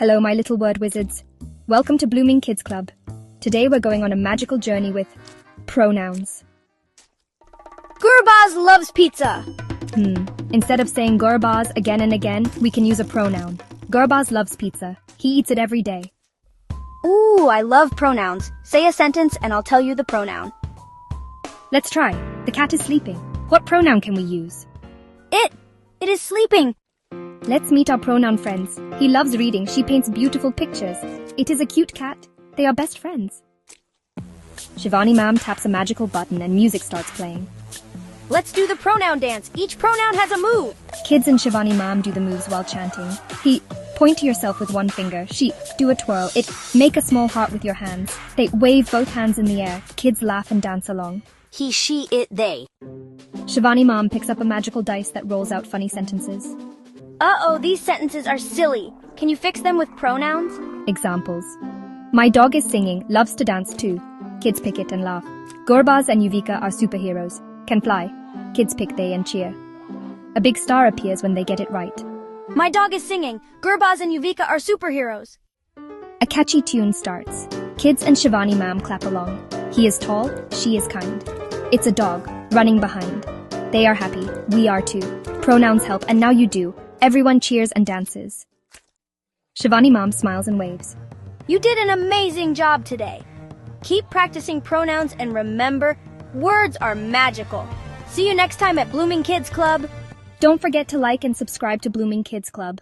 Hello, my little word wizards. Welcome to Blooming Kids Club. Today we're going on a magical journey with pronouns. Gurbaz loves pizza. Instead of saying Gurbaz again and again, we can use a pronoun. Gurbaz loves pizza. He eats it every day. Ooh, I love pronouns. Say a sentence and I'll tell you the pronoun. Let's try. The cat is sleeping. What pronoun can we use? It is sleeping. Let's meet our pronoun friends. He loves reading. She paints beautiful pictures. It is a cute cat. They are best friends. Shivani Ma'am taps a magical button and music starts playing. Let's do the pronoun dance. Each pronoun has a move. Kids and Shivani Ma'am do the moves while chanting. He, point to yourself with one finger. She, do a twirl. It, make a small heart with your hands. They wave both hands in the air. Kids laugh and dance along. He, she, it, they. Shivani Ma'am picks up a magical dice that rolls out funny sentences. Uh-oh, these sentences are silly. Can you fix them with pronouns? Examples. My dog is singing, loves to dance too. Kids pick it and laugh. Gurbaz and Yuvika are superheroes. Can fly. Kids pick they and cheer. A big star appears when they get it right. My dog is singing. Gurbaz and Yuvika are superheroes. A catchy tune starts. Kids and Shivani Ma'am clap along. He is tall, she is kind. It's a dog, running behind. They are happy, we are too. Pronouns help, and now you do. Everyone cheers and dances. Shivani Ma'am smiles and waves. You did an amazing job today. Keep practicing pronouns and remember, words are magical. See you next time at Blooming Kids Club. Don't forget to like and subscribe to Blooming Kids Club.